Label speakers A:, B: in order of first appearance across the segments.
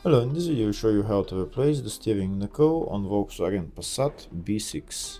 A: Hello, in this video I'll show you how to replace the steering knuckle on Volkswagen Passat B6.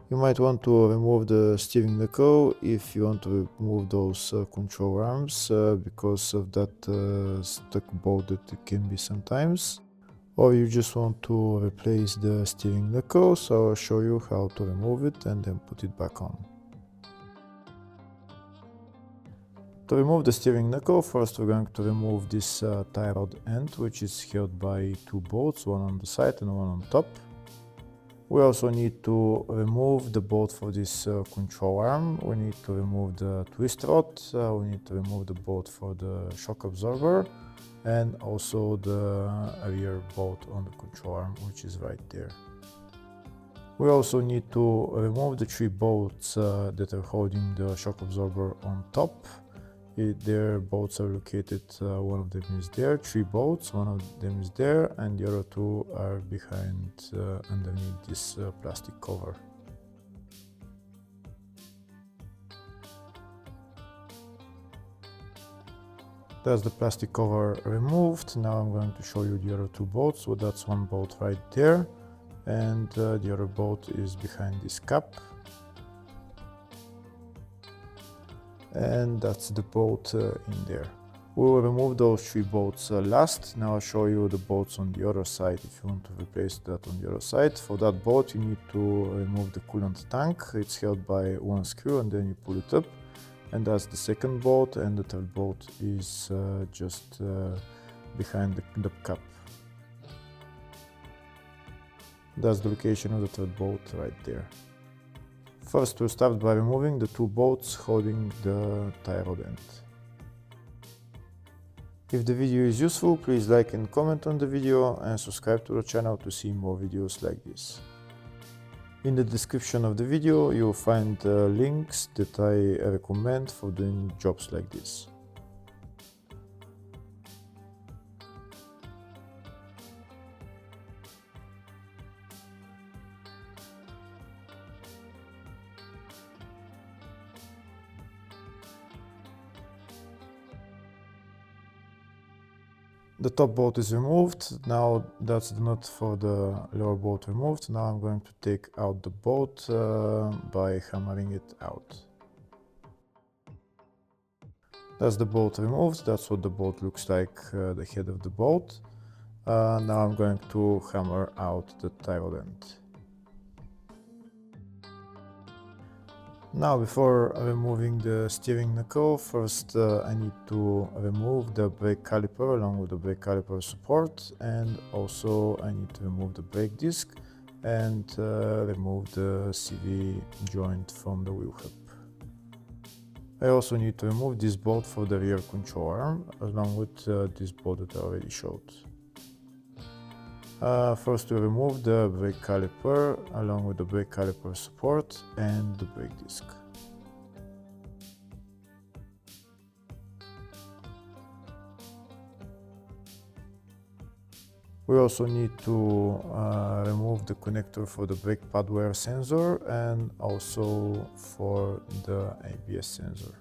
A: You might want to remove the steering knuckle if you want to remove those control arms because of that stuck bolt that it can be sometimes. Or you just want to replace the steering knuckle, so I'll show you how to remove it and then put it back on. To remove the steering knuckle, first we're going to remove this tie rod end, which is held by two bolts, one on the side and one on top. We also need to remove the bolt for this control arm. We need to remove the twist rod. We need to remove the bolt for the shock absorber and also the rear bolt on the control arm, which is right there. We also need to remove the three bolts that are holding the shock absorber on top. Their bolts are located, one of them is there, three bolts, one of them is there, and the other two are behind underneath this plastic cover. That's the plastic cover removed. Now I'm going to show you the other two bolts. So that's one bolt right there, and the other bolt is behind this cap. And that's the bolt in there. We will remove those three bolts last. Now I'll show you the bolts on the other side if you want to replace that on the other side. For that bolt you need to remove the coolant tank. It's held by one screw and then you pull it up. And that's the second bolt, and the third bolt is just behind the cap. That's the location of the third bolt right there. First, we'll start by removing the two bolts holding the tie rod end. If the video is useful, please like and comment on the video and subscribe to the channel to see more videos like this. In the description of the video, you'll find links that I recommend for doing jobs like this. The top bolt is removed. Now that's the nut for the lower bolt removed. Now I'm going to take out the bolt by hammering it out. That's the bolt removed. That's what the bolt looks like, the head of the bolt. Now I'm going to hammer out the tie rod end. Now, before removing the steering knuckle, first I need to remove the brake caliper along with the brake caliper support, and also I need to remove the brake disc and remove the CV joint from the wheel hub. I also need to remove this bolt for the rear control arm along with this bolt that I already showed. First we remove the brake caliper along with the brake caliper support and the brake disc. We also need to remove the connector for the brake pad wear sensor and also for the ABS sensor.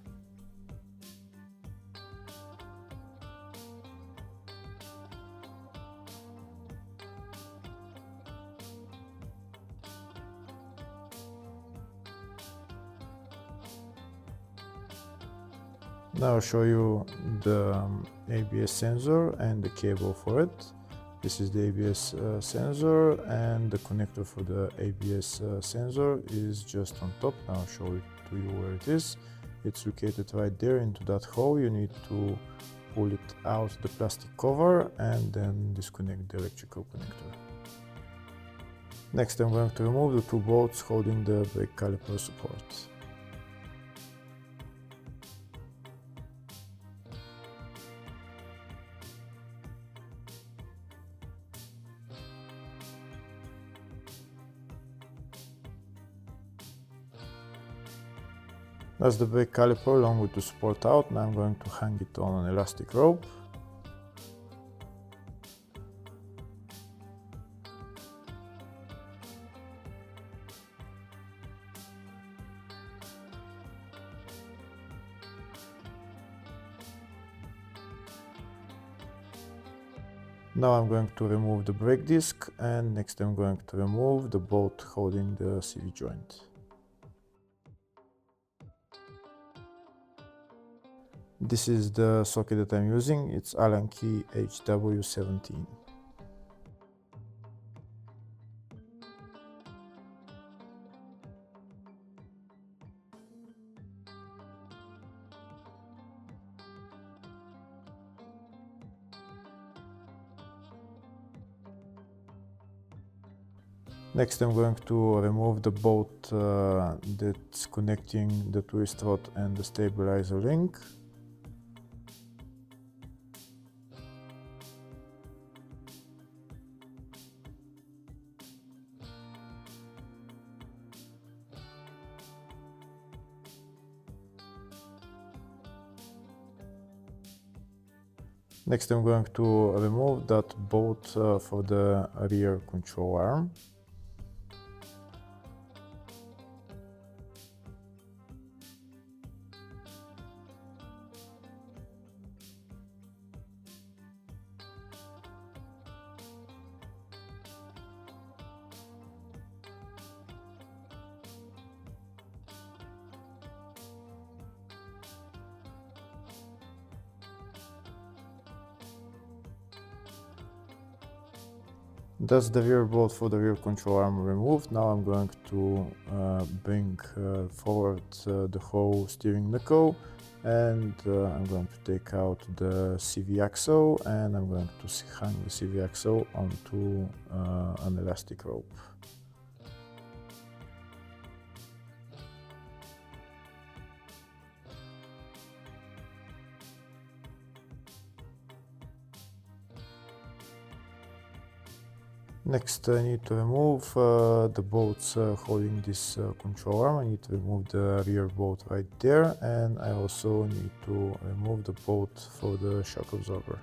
A: Now I'll show you the ABS sensor and the cable for it. This is the ABS sensor, and the connector for the ABS sensor is just on top. Now I'll show it to you where it is. It's located right there into that hole. You need to pull it out the plastic cover and then disconnect the electrical connector. Next I'm going to remove the two bolts holding the brake caliper support. That's the brake caliper along with the support out. Now I'm going to hang it on an elastic rope. Now I'm going to remove the brake disc, and next I'm going to remove the bolt holding the CV joint. This is the socket that I'm using, it's Allen key HW17. Next I'm going to remove the bolt that's connecting the twist rod and the stabilizer link. Next I'm going to remove that bolt for the rear control arm. That's the rear bolt for the rear control arm removed. Now I'm going to bring forward the whole steering knuckle, and I'm going to take out the CV axle, and I'm going to hang the CV axle onto an elastic rope. Next I need to remove the bolts holding this control arm. I need to remove the rear bolt right there, and I also need to remove the bolt for the shock absorber.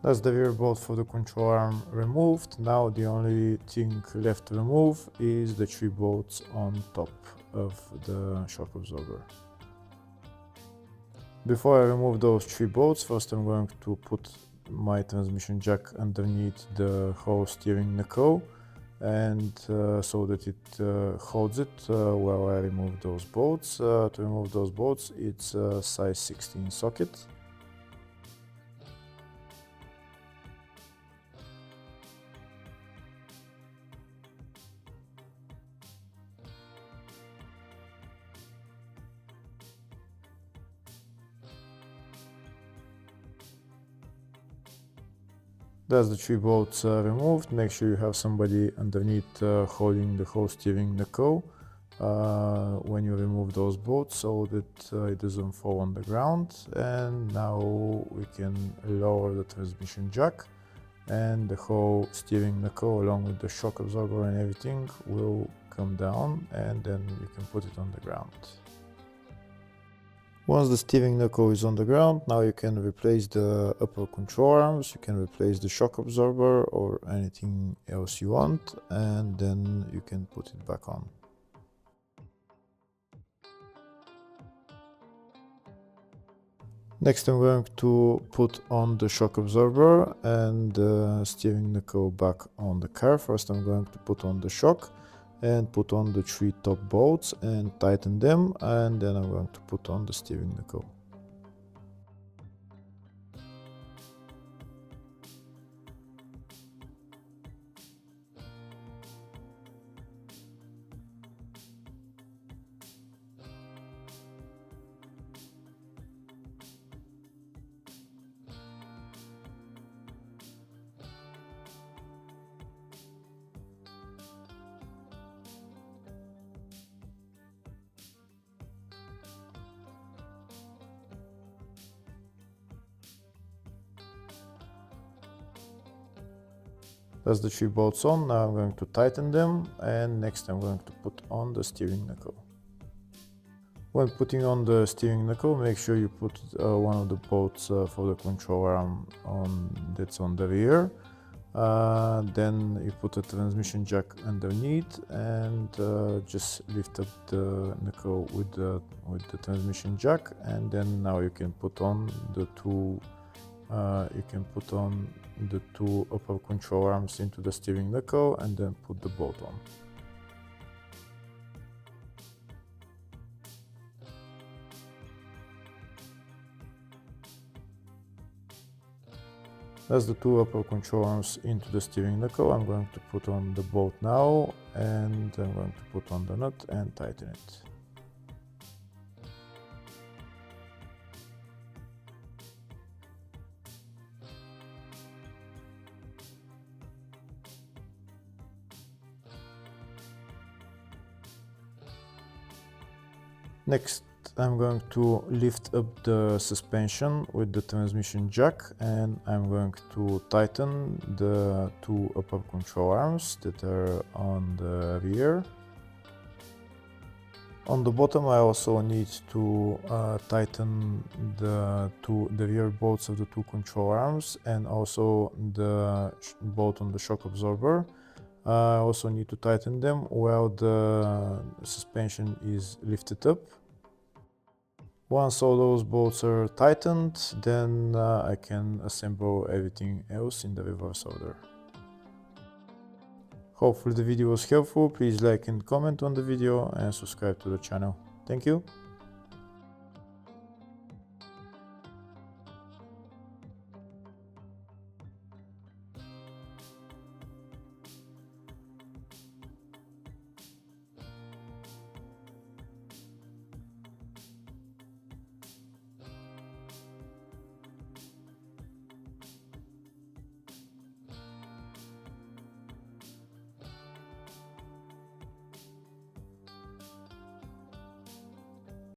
A: That's the rear bolt for the control arm removed. Now the only thing left to remove is the 3 bolts on top of the shock absorber. Before I remove those 3 bolts, first I'm going to put my transmission jack underneath the whole steering knuckle, and so that it holds it while I remove those bolts. To remove those bolts, it's a size 16 socket. That's the 3 bolts removed. Make sure you have somebody underneath holding the whole steering knuckle when you remove those bolts, so that it doesn't fall on the ground. And now we can lower the transmission jack, and the whole steering knuckle along with the shock absorber and everything will come down, and then you can put it on the ground. Once the steering knuckle is on the ground, now you can replace the upper control arms, you can replace the shock absorber or anything else you want, and then you can put it back on. Next I'm going to put on the shock absorber and the steering knuckle back on the car. First I'm going to put on the shock and put on the 3 top bolts and tighten them, and then I'm going to put on the steering knuckle. That's the 3 bolts on. Now I'm going to tighten them, and next I'm going to put on the steering knuckle. When putting on the steering knuckle, make sure you put one of the bolts for the control arm that's on the rear. Then you put a transmission jack underneath and just lift up the knuckle with the transmission jack, and then now you can put on the two upper control arms into the steering knuckle and then put the bolt on. That's the 2 upper control arms into the steering knuckle. I'm going to put on the bolt now, and I'm going to put on the nut and tighten it. Next, I'm going to lift up the suspension with the transmission jack, and I'm going to tighten the 2 upper control arms that are on the rear. On the bottom I also need to tighten the rear bolts of the 2 control arms and also the bolt on the shock absorber. I also need to tighten them while the suspension is lifted up. Once all those bolts are tightened, then I can assemble everything else in the reverse order. Hopefully the video was helpful. Please like and comment on the video and subscribe to the channel. Thank you.